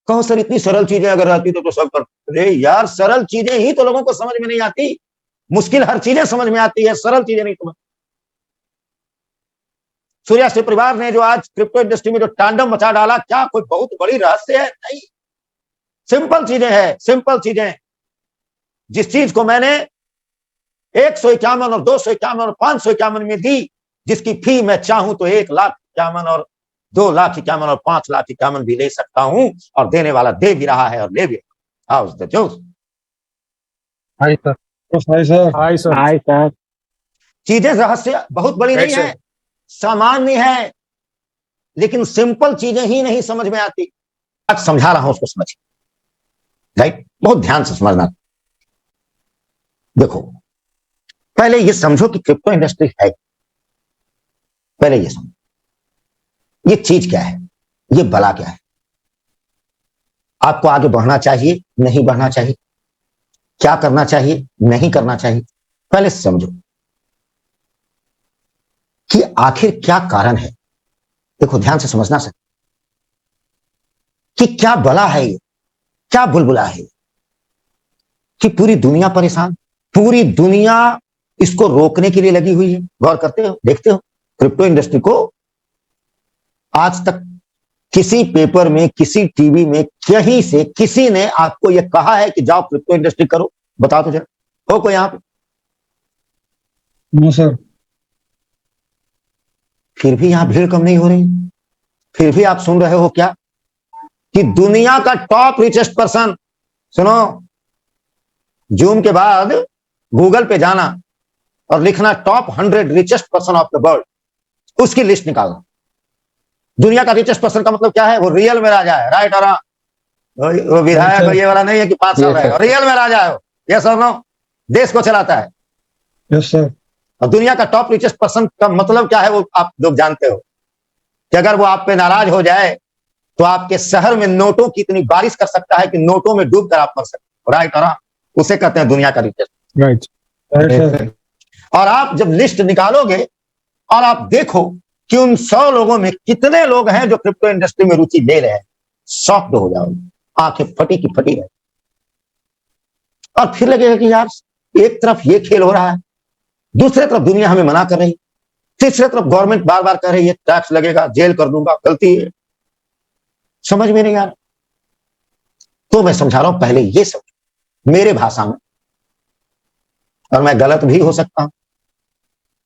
कहो सर इतनी सरल चीजें अगर रहती तो सब कर। अरे यार सरल चीजें ही तो लोगों को समझ में नहीं आती, मुश्किल हर चीजें समझ में आती है, सरल चीजें नहीं समझ। सूर्यास्त्री परिवार ने जो आज क्रिप्टो इंडस्ट्री में जो तांडव मचा डाला, क्या कोई बहुत बड़ी रहस्य है? नहीं, सिंपल चीजें हैं, सिंपल चीजें। जिस चीज को मैंने 151 और 251 और 551 में दी, जिसकी फी मैं चाहूं तो 1,51 और 2,51 और 5,51 भी ले सकता हूं, और देने वाला दे भी रहा है और ले भी रहा है। Hi sir, hi sir, hi sir, hi sir. चीजें रहस्य बहुत बड़ी नहीं है, सामान्य है, लेकिन सिंपल चीजें ही नहीं समझ में आती। आज समझा रहा हूं, उसको समझिए, राइट? बहुत ध्यान से समझना। देखो, पहले ये समझो कि क्रिप्टो इंडस्ट्री है, पहले ये समझो ये चीज क्या है, ये बला क्या है। आपको आगे बढ़ना चाहिए, नहीं बढ़ना चाहिए, क्या करना चाहिए, नहीं करना चाहिए, पहले समझो कि आखिर क्या कारण है। देखो ध्यान से समझना सर, कि क्या बला है ये, क्या बुलबुला है कि पूरी दुनिया परेशान, पूरी दुनिया इसको रोकने के लिए लगी हुई है। गौर करते हो, देखते हो क्रिप्टो इंडस्ट्री को आज तक किसी पेपर में, किसी टीवी में, कहीं से किसी ने आपको यह कहा है कि जाओ क्रिप्टो इंडस्ट्री करो? बताओ तो जरा, हो कोई यहां पे? No sir. फिर भी यहां भीड़ कम नहीं हो रही, फिर भी आप सुन रहे हो क्या कि दुनिया का टॉप रिचेस्ट पर्सन, सुनो, जूम के बाद गूगल पे जाना और लिखना top 100 richest person of the world, उसकी लिस्ट निकालना। दुनिया का रिचेस्ट पर्सन का मतलब क्या है? वो रियल में राजा है, राइट? और वो विधायक ये वाला नहीं है कि 5 साल रहेगा, रियल में राजा है, यस और नो? देश को चलाता है। Yes sir. और दुनिया का टॉप रिचेस्ट पर्सन का मतलब क्या है, वो आप लोग जानते हो कि अगर वो आप पे नाराज हो जाए तो आपके शहर में नोटों की इतनी बारिश कर सकता है कि नोटों में डूब कर आप मर सकते हो, राइट? और उसे कहते हैं दुनिया का रिचेस्ट, राइट। और आप जब लिस्ट निकालोगे और आप देखो कि उन 100 लोगों में कितने लोग हैं जो क्रिप्टो इंडस्ट्री में रुचि ले रहे हैं, शॉक्ड हो जाओगे, आंखें फटी की फटी रहे। और फिर लगेगा कि यार एक तरफ ये खेल हो रहा है, दूसरी तरफ दुनिया हमें मना कर रही है, तीसरी तरफ गवर्नमेंट बार बार कह रही है टैक्स लगेगा, जेल कर दूंगा, गलती है, समझ में नहीं आ रहा। तो मैं समझा रहा हूं, पहले ये समझो मेरे भाषा में, और मैं गलत भी हो सकता हूं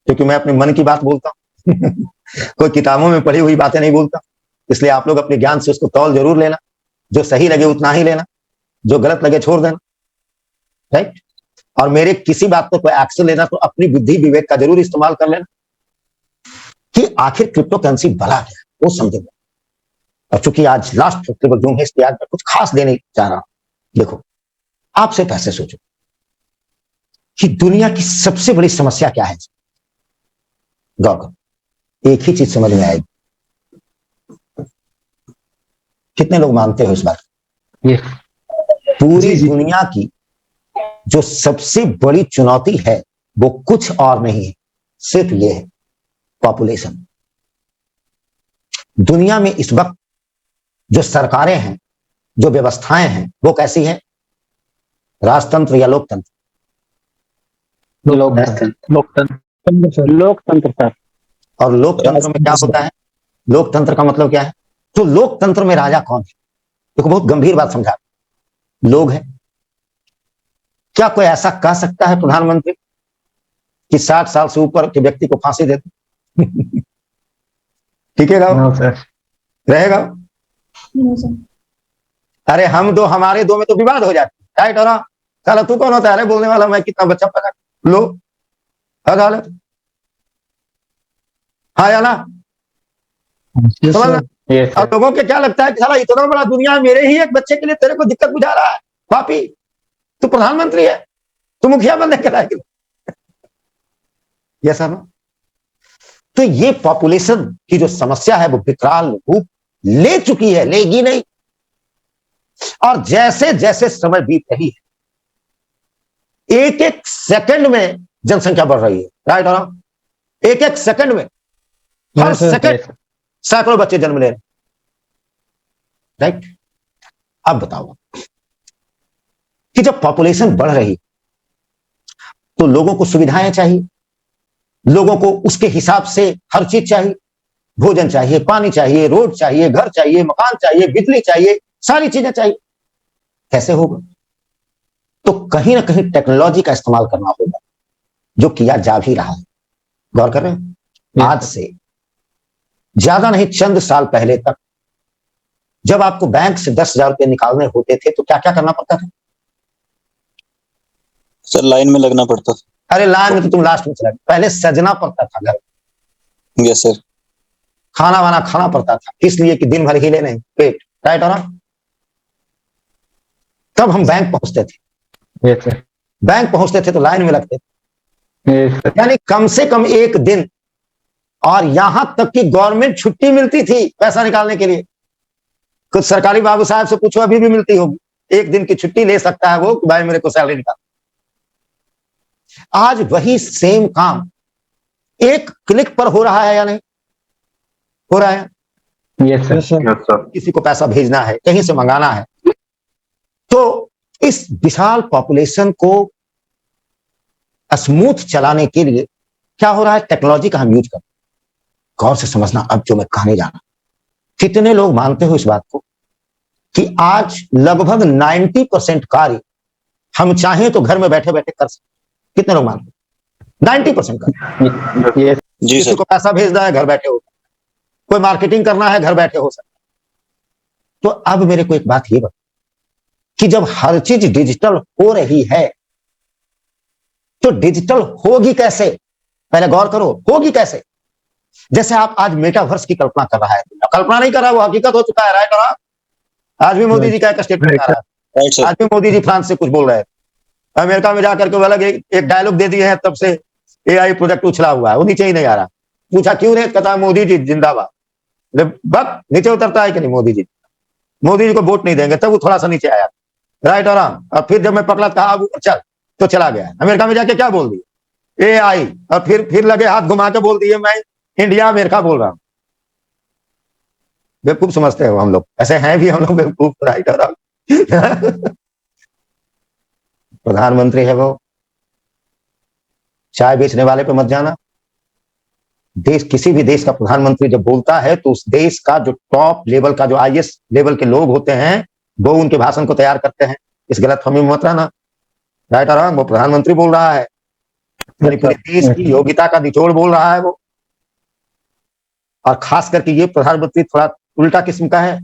क्योंकि मैं अपने मन की बात बोलता हूं कोई किताबों में पढ़ी हुई बातें नहीं बोलता, इसलिए आप लोग अपने ज्ञान से उसको तौल जरूर लेना, जो सही लगे उतना ही लेना, जो गलत लगे छोड़ देना, राइट? और मेरे किसी बात पर कोई एक्शन लेना तो अपनी बुद्धि विवेक का जरूर इस्तेमाल कर लेना कि आखिर क्रिप्टो करेंसी बला क्या है, वो समझेंगे। और चूंकि आज लास्ट फेस्टिवल जूम है, इसलिए आज मैं कुछ खास देने जा रहा हूं। देखो, आप सिर्फ ऐसे सोचो कि दुनिया की सबसे बड़ी समस्या क्या है। गौर करो, एक ही चीज समझ में आएगी। कितने लोग मानते हो इस बात? पूरी दुनिया की जो सबसे बड़ी चुनौती है वो कुछ और नहीं है, सिर्फ ये है, पॉपुलेशन। दुनिया में इस वक्त जो सरकारें हैं, जो व्यवस्थाएं हैं, वो कैसी है? राजतंत्र या लोकतंत्र? लोकतंत्र सर। और लोकतंत्र में क्या होता है? लोकतंत्र का मतलब क्या है? तो लोकतंत्र में राजा कौन है? देखो बहुत गंभीर बात समझा, लोग हैं। क्या कोई ऐसा कह सकता है प्रधानमंत्री कि 60 साल से ऊपर के व्यक्ति को फांसी दे दो? ठीक है, रहेगा? अरे हम दो, हमारे दो में तो विवाद हो जाती है, राइट? और साला तू कौन होता है? अरे बोलने वाला, मैं कितना बच्चा पकड़ लो, अदालत, हाँ या ना? और लोगों के क्या लगता है कि साला इतना बड़ा दुनिया मेरे ही एक बच्चे के लिए तेरे को दिक्कत बुझा रहा है, पापी तू प्रधानमंत्री है, तू मुखिया बनने के लायक ये सब। तो ये पॉपुलेशन की जो समस्या है वो विकराल रूप ले चुकी है, लेगी नहीं। और जैसे जैसे समय बीत रही है, एक एक सेकंड में जनसंख्या बढ़ रही है, राइट? और एक एक सेकंड में, हर सेकंड सैकड़ों बच्चे जन्म ले रहे, राइट? अब बताओ कि जब पॉपुलेशन बढ़ रही तो लोगों को सुविधाएं चाहिए, लोगों को उसके हिसाब से हर चीज चाहिए, भोजन चाहिए, पानी चाहिए, रोड चाहिए, घर चाहिए, मकान चाहिए, बिजली चाहिए, सारी चीजें चाहिए। कैसे होगा? तो कहीं ना कहीं टेक्नोलॉजी का इस्तेमाल करना होगा, जो किया जा भी रहा है। गौर कर रहे हैं? आज से ज्यादा नहीं, चंद साल पहले तक जब आपको बैंक से 10,000 रुपए निकालने होते थे तो क्या क्या करना पड़ता था? सर लाइन में लगना पड़ता था। अरे लाइन में तो तुम लास्ट में चला गए, पहले सजना पड़ता था घर, यस सर। खाना वाना खाना पड़ता था, इसलिए कि दिन भर हिले नहीं पेट, राइट और तब हम बैंक पहुंचते थे। Yes sir. बैंक पहुंचते थे तो लाइन में लगते थे, यस सर। यानी कम से कम एक दिन, और यहां तक कि गवर्नमेंट छुट्टी मिलती थी पैसा निकालने के लिए। कुछ सरकारी बाबू साहब से पूछो, अभी भी मिलती होगी, एक दिन की छुट्टी ले सकता है वो कि भाई मेरे को सैलरी निकाल। आज वही सेम काम एक क्लिक पर हो रहा है या नहीं हो रहा है? Yes sir. किसी को पैसा भेजना है, कहीं से मंगाना है, तो इस विशाल पॉपुलेशन को स्मूथ चलाने के लिए क्या हो रहा है? टेक्नोलॉजी का हम यूज करते हैं। गौर से समझना अब जो मैं कहने जा रहा हूं। कितने लोग मानते हो इस बात को कि आज लगभग 90% कार्य हम चाहें तो घर में बैठे बैठे कर सकते? कितने लोग मानते हैं 90% कार्य? जी किसी सर। को पैसा भेजना है घर बैठे हो सकता है, कोई मार्केटिंग करना है घर बैठे हो सकता है। तो अब मेरे को एक बात ये बता कि जब हर चीज डिजिटल हो रही है तो डिजिटल होगी कैसे? पहले गौर करो, होगी कैसे? जैसे आप आज मेटावर्स की कल्पना कर रहा है, कल्पना नहीं कर रहा, वो हकीकत हो चुका है, राइट? और आज भी मोदी जी का एक स्टेटमेंट आ रहा है, आज भी मोदी जी फ्रांस से कुछ बोल रहे हैं, अमेरिका में जाकर के वो अलग एक डायलॉग दे दिए हैं, तब से एआई प्रोजेक्ट उछला हुआ है, वो नीचे ही नहीं आ रहा। पूछा क्यों नहीं, कहता मोदी जी जिंदाबाद। बक नीचे उतरता है कि नहीं मोदी जी? मोदी जी को वोट नहीं देंगे, तब वो थोड़ा सा नीचे आया, राइट? और फिर जब मैं पकड़ा कहा चल, तो चला गया। अमेरिका में जाके क्या बोल दिया? एआई, और फिर लगे हाथ घुमा के बोल दिए मैं इंडिया अमेरिका बोल रहा हूं। बेवकूफ समझते हो हम लोग, ऐसे हैं भी हम लोग बेवकूफ, राइट? और प्रधानमंत्री है वो, चाय बेचने वाले पे मत जाना। देश, किसी भी देश का प्रधानमंत्री जब बोलता है तो उस देश का जो टॉप लेवल का, जो आईएएस लेवल के लोग होते हैं, वो उनके भाषण को तैयार करते हैं। इस गलतफहमी में मत रहना, राइट? और वो प्रधानमंत्री बोल रहा है, पूरे देश की योग्यता का निचोड़ बोल रहा है वो। और खास करके ये प्रधानमंत्री थोड़ा उल्टा किस्म का है,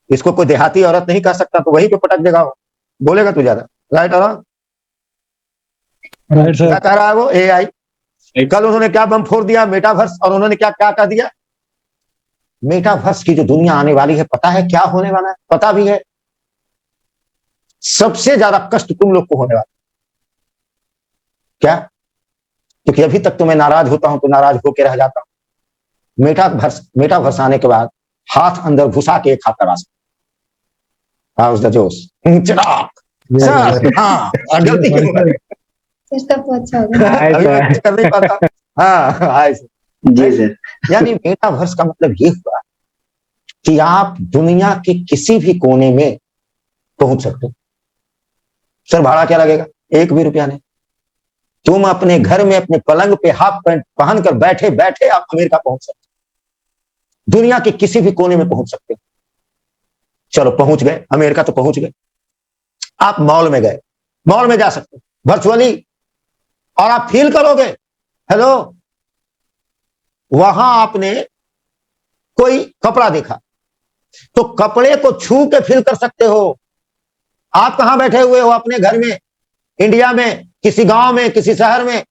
इसको कोई देहाती औरत नहीं कह सकता, तो वहीं पे पटक देगा वो, बोलेगा तू ज्यादा, राइट? और क्या कह रहा है वो? एआई। कल उन्होंने क्या बम फोड़ दिया? मेटावर्स। और उन्होंने क्या क्या कह दिया? मेटावर्स की जो दुनिया आने वाली है, पता है क्या होने वाला है? पता भी है, सबसे ज्यादा कष्ट तुम लोग को होने वाला। क्या? क्योंकि अभी तक तो मैं नाराज होता हूं तो नाराज होकर रह जाता हूं। मेटावर्स आने के बाद हाथ अंदर घुसा के एक हाथ लगा सकता। हाउस द जोश चिराग सर, हाँ गलती क्यों कर नहीं पाता। हाँ जी सर। यानी मेटावर्स का मतलब ये हुआ कि आप दुनिया के किसी भी कोने में पहुंच सकते हो। सर भाड़ा क्या लगेगा? 1 भी रुपया नहीं। तुम अपने घर में अपने पलंग पे हाफ पैंट पहनकर बैठे बैठे आप अमेरिका पहुंच सकते हो, दुनिया के किसी भी कोने में पहुंच सकते हो। चलो पहुंच गए, अमेरिका तो पहुंच गए। आप मॉल में गए, मॉल में जा सकते हो वर्चुअली, और आप फील करोगे हेलो, वहां आपने कोई कपड़ा देखा तो कपड़े को छू के फील कर सकते हो। आप कहां बैठे हुए हो? अपने घर में, इंडिया में, किसी गांव में, किसी शहर में,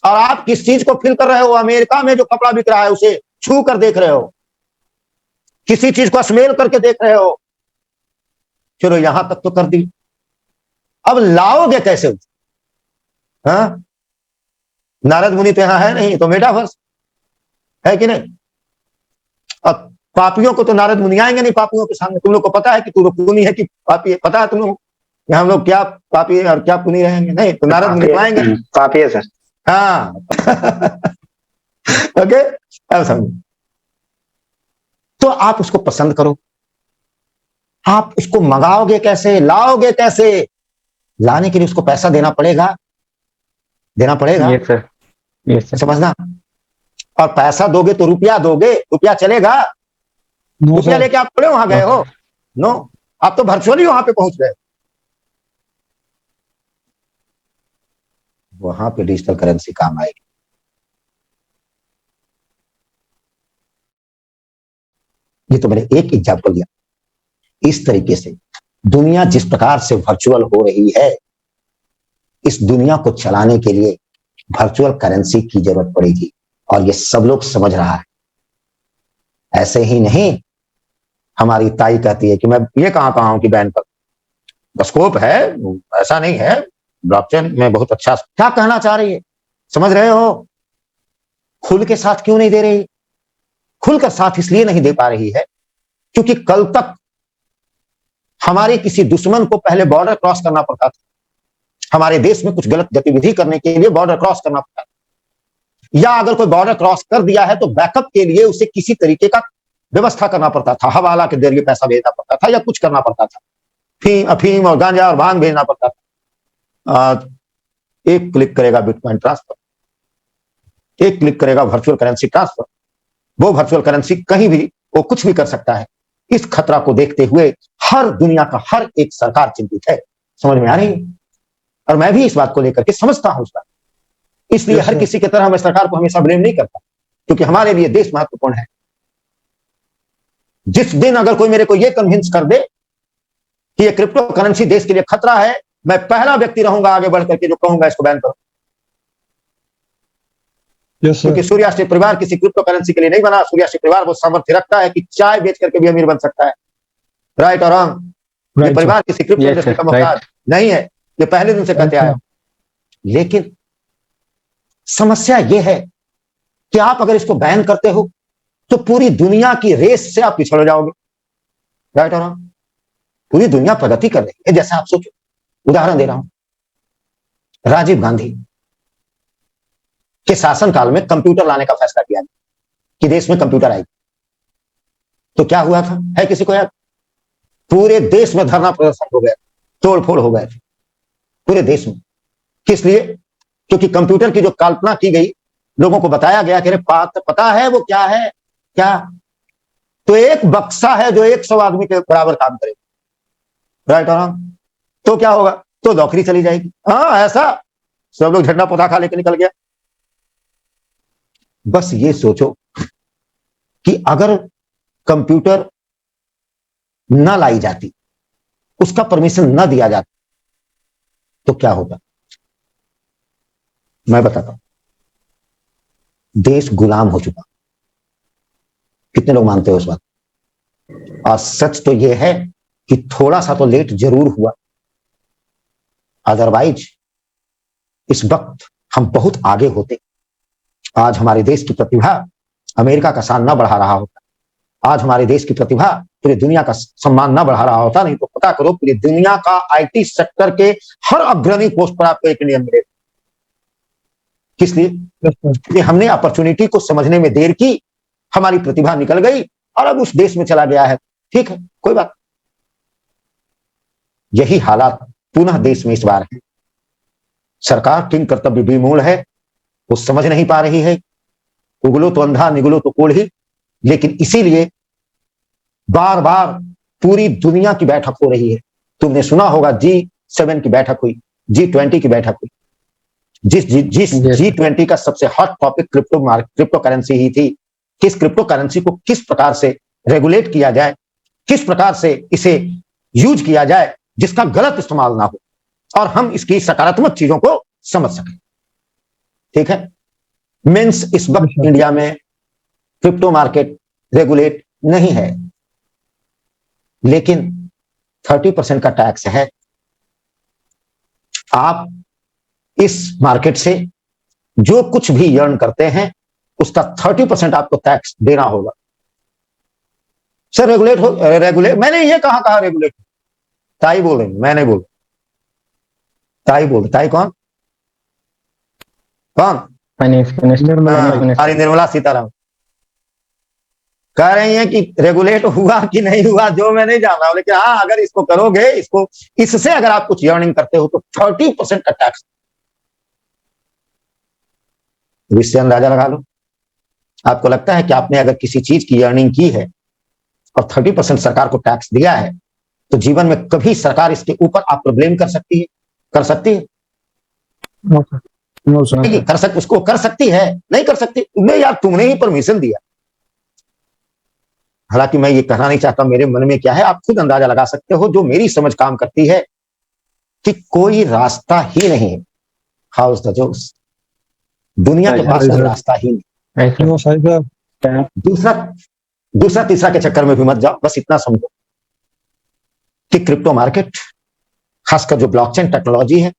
और आप किस चीज को फील कर रहे हो? अमेरिका में जो कपड़ा बिक रहा है उसे छू कर देख रहे हो, किसी चीज को स्मेल करके देख रहे हो। चलो यहां तक तो कर दी, अब लाओगे कैसे? हाँ, नारद मुनि तो यहां है नहीं, तो मेटावर्स है कि नहीं? अब पापियों को तो नारद मुनि आएंगे नहीं पापियों के सामने। तुम लोग को पता है कि तू पुनी है कि पापी है? पता है तुम लोग हम लोग क्या पापी और क्या पुनी रहेंगे? नहीं, तो नारद मुनि आएंगे, पापी है सर। हाँ। ओके, अब समझो। तो आप उसको पसंद करो, आप उसको मंगाओगे कैसे, लाओगे कैसे? लाने के लिए उसको पैसा देना पड़ेगा, देना पड़ेगा। Yes sir, yes sir. समझना। और पैसा दोगे तो रुपया दोगे, रुपया चलेगा? नो रुपया सर। लेके आप थोड़े वहां गए हो। नो, आप तो वर्चुअली वहां पे पहुंच गए। वहां पे डिजिटल करेंसी काम आएगी। ये तो मैंने एक एग्जाम्पल दिया। इस तरीके से दुनिया जिस प्रकार से वर्चुअल हो रही है, इस दुनिया को चलाने के लिए वर्चुअल करेंसी की जरूरत पड़ेगी, और ये सब लोग समझ रहा है। ऐसे ही नहीं, हमारी ताई कहती है कि मैं ये कहां हूं कि बैन कर, स्कोप है, ऐसा नहीं है, ब्लॉकचेन में बहुत अच्छा। क्या कहना चाह रही है, समझ रहे हो? खुल के साथ क्यों नहीं दे रही? खुलकर साथ इसलिए नहीं दे पा रही है क्योंकि कल तक हमारे किसी दुश्मन को पहले बॉर्डर क्रॉस करना पड़ता था। हमारे देश में कुछ गलत गतिविधि करने के लिए बॉर्डर क्रॉस करना पड़ता था, या अगर कोई बॉर्डर क्रॉस कर दिया है तो बैकअप के लिए उसे किसी तरीके का व्यवस्था करना पड़ता था। हवाला के जरिए पैसा भेजना पड़ता था या कुछ करना पड़ता था, अफीम और गांजा और भांग भेजना पड़ता था। एक क्लिक करेगा बिटकॉइन ट्रांसफर, एक क्लिक करेगा वर्चुअल करेंसी ट्रांसफर। वो वर्चुअल करेंसी कहीं भी वो कुछ भी कर सकता है। इस खतरा को देखते हुए हर दुनिया का हर एक सरकार चिंतित है। समझ में आ रही है? और मैं भी इस बात को लेकर के समझता हूं उस बात। इसलिए हर किसी की तरह मैं सरकार को हमेशा ब्लेम नहीं करता, क्योंकि हमारे लिए देश महत्वपूर्ण है। जिस दिन अगर कोई मेरे को यह कन्विंस कर दे कि ये क्रिप्टो करेंसी देश के लिए खतरा है, मैं पहला व्यक्ति रहूंगा आगे बढ़कर के जो कहूंगा इसको बैन करो। क्योंकि सूर्यास्त्री परिवार किसी क्रिप्टो करेंसी के लिए नहीं बना। सूर्यास्त्री परिवार वो सामर्थ्य रखता है कि चाय बेच करके भी अमीर बन सकता है। राइट और रॉन्ग? ये परिवार किसी क्रिप्टो इंडस्ट्री का मोहताज नहीं है, ये पहले दिन से कहते आया। लेकिन समस्या ये है कि आप अगर इसको बैन करते हो तो पूरी दुनिया की रेस से आप पिछड़ जाओगे। राइट और रॉन्ग? पूरी दुनिया प्रगति कर रही है। जैसे आप सोचो, उदाहरण दे रहा हूं, राजीव गांधी के शासनकाल में कंप्यूटर लाने का फैसला किया गया कि देश में कंप्यूटर आएगी। तो क्या हुआ था, है किसी को याद? पूरे देश में धरना प्रदर्शन हो गया, तोड़फोड़ हो गए थे पूरे देश में। किस लिए? क्योंकि कंप्यूटर की जो कल्पना की गई, लोगों को बताया गया कि अरे पता है वो क्या है? क्या? तो एक बक्सा है जो 100 आदमी के बराबर काम करेगा। राइट और रॉन्ग? तो क्या होगा? तो नौकरी चली जाएगी। हाँ, ऐसा सब लोग झंडा पौधा खा लेके निकल गया। बस ये सोचो कि अगर कंप्यूटर न लाई जाती, उसका परमिशन न दिया जाता, तो क्या होता? मैं बताता हूं, देश गुलाम हो चुका। कितने लोग मानते हो उस बात? और सच तो यह है कि थोड़ा सा तो लेट जरूर हुआ, अदरवाइज इस वक्त हम बहुत आगे होते। आज हमारे देश की प्रतिभा अमेरिका का शान न बढ़ा रहा होता। आज हमारे देश की प्रतिभा पूरी दुनिया का सम्मान न बढ़ा रहा होता। नहीं तो पता करो, पूरी दुनिया का आईटी सेक्टर के हर अग्रणी पोस्ट पर आपको एक इंडियन मिलेगा। किस लिए? क्योंकि हमने अपॉर्चुनिटी को समझने में देर की, हमारी प्रतिभा निकल गई और अब उस देश में चला गया है। ठीक है, कोई बात। यही हालात पुनः देश में इस बार है। सरकार किंग कर्तव्य विमूढ़ है, वो समझ नहीं पा रही है। उगलो तो अंधा, निगलो तो कोढ़ी। लेकिन इसीलिए बार बार पूरी दुनिया की बैठक हो रही है। तुमने सुना होगा G7 की बैठक हुई, G20 की बैठक हुई। जिस G20 का सबसे हॉट टॉपिक क्रिप्टो करेंसी ही थी। किस क्रिप्टो करेंसी को किस प्रकार से रेगुलेट किया जाए, किस प्रकार से इसे यूज किया जाए जिसका गलत इस्तेमाल ना हो और हम इसकी सकारात्मक चीजों को समझ सकें। ठीक है? मीन्स इस वक्त इंडिया में क्रिप्टो मार्केट रेगुलेट नहीं है, लेकिन 30% का टैक्स है। आप इस मार्केट से जो कुछ भी अर्न करते हैं उसका 30% आपको टैक्स देना होगा। सर रेगुलेट मैंने ये कहा रेगुलेट? ताई बोल रही, मैं नहीं बोल। ताई बोल, ताई कौन? कौन? निर्मला निर्मला सीतारामन। कह रही हैं कि रेगुलेट हुआ कि नहीं हुआ जो मैं नहीं जान रहा हूं, लेकिन हाँ अगर इसको करोगे, इसको इससे अगर आप कुछ अर्निंग करते हो तो 30% का टैक्स, इससे अंदाजा लगा लो। आपको लगता है कि आपने अगर किसी चीज की अर्निंग की है और 30% सरकार को टैक्स दिया है तो जीवन में कभी सरकार इसके ऊपर आपको ब्लेम कर सकती है? कर सकती है? नहीं कर सकती, उसको कर सकती है? नहीं कर सकती। तुम्हें यार, तुमने ही परमिशन दिया। हालांकि मैं ये कहना नहीं चाहता मेरे मन में क्या है, आप खुद अंदाजा लगा सकते हो। जो मेरी समझ काम करती है कि कोई रास्ता ही नहीं है, हाउस द जोस, दुनिया के पास कोई रास्ता ही नहीं। दूसरा तीसरा के चक्कर में भी मत जाओ, बस इतना समझो कि क्रिप्टो मार्केट, खासकर जो ब्लॉकचेन टेक्नोलॉजी है।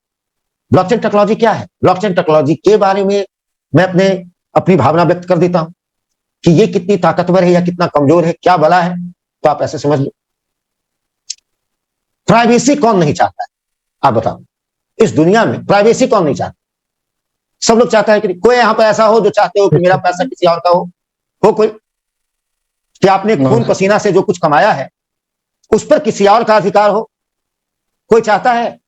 ब्लॉकचेन टेक्नोलॉजी क्या है? ब्लॉकचेन टेक्नोलॉजी के बारे में मैं अपनी भावना व्यक्त कर देता हूं कि ये कितनी ताकतवर है या कितना कमजोर है, क्या बला है, तो आप ऐसे समझ लो। प्राइवेसी कौन नहीं चाहता है? आप बताओ, इस दुनिया में प्राइवेसी कौन नहीं चाहता? सब लोग चाहता है कि कोई यहां पर ऐसा हो जो चाहते हो कि मेरा पैसा किसी और का हो कोई, कि आपने खून पसीना से जो कुछ कमाया है उस पर किसी और का अधिकार हो? कोई चाहता है?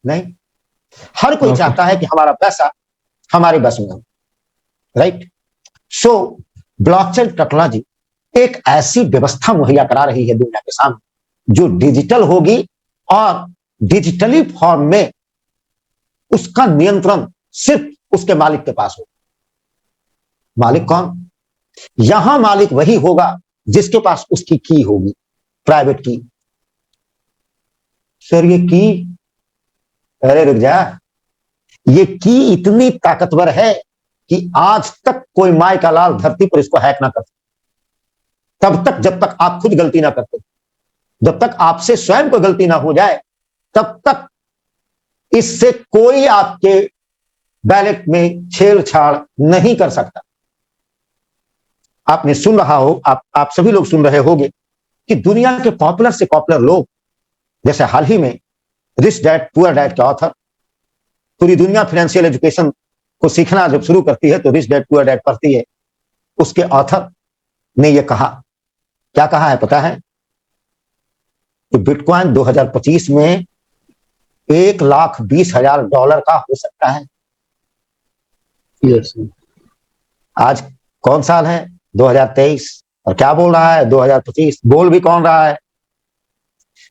नहीं। हर कोई चाहता है कि हमारा पैसा हमारे बस में हो, राइट? सो ब्लॉकचेन टेक्नोलॉजी एक ऐसी व्यवस्था मुहैया करा रही है दुनिया के सामने जो डिजिटल होगी और डिजिटली फॉर्म में उसका नियंत्रण सिर्फ उसके मालिक के पास होगा। मालिक कौन? यहां मालिक वही होगा जिसके पास उसकी की होगी, प्राइवेट की। सर ये की, अरे रुक जा, ये की इतनी ताकतवर है कि आज तक कोई माय का लाल धरती पर इसको हैक ना कर सकता। तब तक जब तक आप खुद गलती ना करते, जब तक आपसे स्वयं को गलती ना हो जाए, तब तक इससे कोई आपके बैलेट में छेड़छाड़ नहीं कर सकता। आपने सुन रहा हो, आप सभी लोग सुन रहे होंगे कि दुनिया के पॉपुलर से पॉपुलर लोग, जैसे हाल ही में रिच डैड पुअर डैड के ऑथर, पूरी दुनिया फाइनेंशियल एजुकेशन को सीखना जब शुरू करती है तो रिच डैड पुअर डैड पढ़ती है। उसके ऑथर ने यह कहा, क्या कहा है पता है? कि बिटकॉइन 2025 में $1,20,000 का हो सकता है। यस। आज कौन साल है? 2023। और क्या बोल रहा है? 2025। बोल भी कौन रहा है?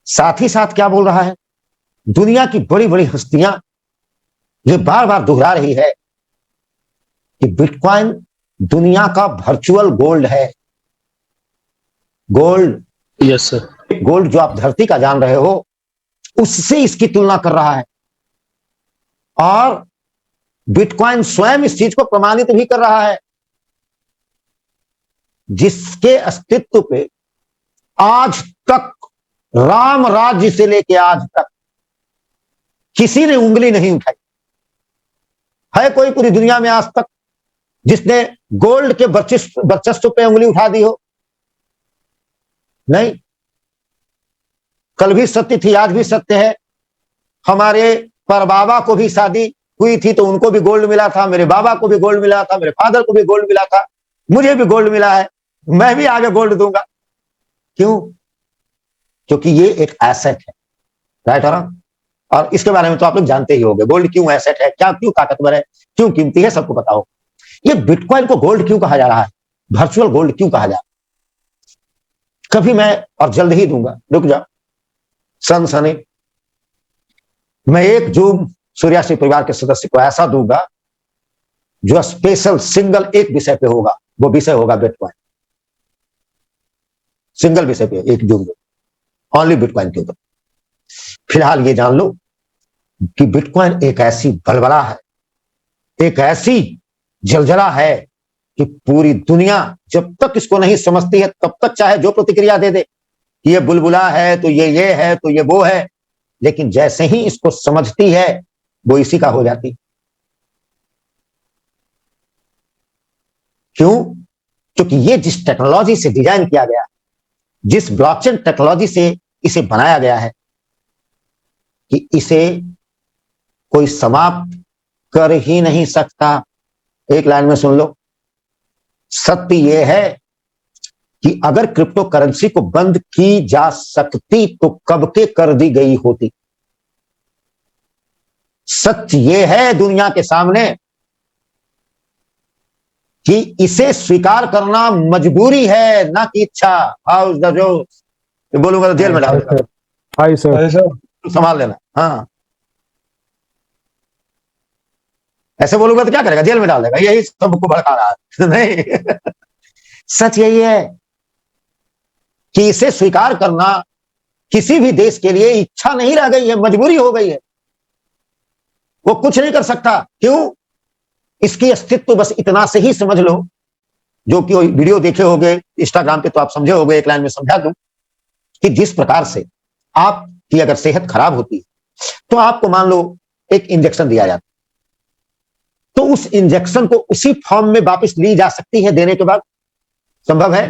साथ ही साथ क्या बोल रहा है? दुनिया की बड़ी बड़ी हस्तियां ये बार बार दोहरा रही है कि बिटकॉइन दुनिया का वर्चुअल गोल्ड है। Gold, yes sir. गोल्ड जो आप धरती का जान रहे हो उससे इसकी तुलना कर रहा है, और बिटकॉइन स्वयं इस चीज को प्रमाणित भी कर रहा है, जिसके अस्तित्व पे आज तक राम राज्य से लेकर आज तक किसी ने उंगली नहीं उठाई है। कोई पूरी दुनिया में आज तक जिसने गोल्ड के वर्चस्व पे उंगली उठा दी हो? नहीं। कल भी सत्य थी, आज भी सत्य है। हमारे परबाबा को भी शादी हुई थी तो उनको भी गोल्ड मिला था, मेरे बाबा को भी गोल्ड मिला था, मेरे फादर को भी गोल्ड मिला था, मुझे भी गोल्ड मिला है, मैं भी आगे गोल्ड दूंगा। क्यों? क्योंकि ये एक एसेट है, राइट है ना? और इसके बारे में तो आप लोग जानते ही होंगे, गोल्ड क्यों एसेट है, क्या क्यों ताकतवर है, क्यों कीमती है, सबको पता हो। ये बिटकॉइन को गोल्ड क्यों कहा जा रहा है, वर्चुअल गोल्ड क्यों कहा जा रहा है? कभी मैं और जल्द ही दूंगा, रुक जाओ सनसनी। मैं एक जूम सूर्याश्री परिवार के सदस्य को ऐसा दूंगा जो स्पेशल सिंगल एक विषय पे होगा, वो विषय होगा बिटकॉइन। सिंगल विषय पे एक जूम, ओनली बिटकॉइन के ऊपर। फिलहाल ये जान लो कि बिटकॉइन एक ऐसी बलबला है, एक ऐसी जलजला है कि पूरी दुनिया जब तक इसको नहीं समझती है तब तक चाहे जो प्रतिक्रिया दे दे कि ये बुलबुला है तो ये है तो ये वो है, लेकिन जैसे ही इसको समझती है वो इसी का हो जाती। क्यों? क्योंकि ये जिस टेक्नोलॉजी से डिजाइन किया गया, जिस ब्लॉकचेन टेक्नोलॉजी से इसे बनाया गया है, कि इसे कोई समाप्त कर ही नहीं सकता। एक लाइन में सुन लो, सत्य यह है कि अगर क्रिप्टो करेंसी को बंद की जा सकती तो कब के कर दी गई होती। सच ये है दुनिया के सामने कि इसे स्वीकार करना मजबूरी है, ना कि इच्छा। हाउस द जो बोलूंगा तो जेल में डाल देगा। Hi sir. संभाल लेना। हाँ, ऐसे बोलूंगा तो क्या करेगा, जेल में डाल देगा। यही सबको भड़का रहा है। नहीं, सच यही है कि इसे स्वीकार करना किसी भी देश के लिए इच्छा नहीं रह गई है, मजबूरी हो गई है। वो कुछ नहीं कर सकता। क्यों? इसकी अस्तित्व बस इतना से ही समझ लो, जो कि वीडियो देखे होंगे इंस्टाग्राम पे तो आप समझे होंगे। एक लाइन में समझा दूं कि जिस प्रकार से आपकी अगर सेहत खराब होती है तो आपको मान लो एक इंजेक्शन दिया जाता, तो उस इंजेक्शन को उसी फॉर्म में वापस ली जा सकती है देने के बाद? संभव है?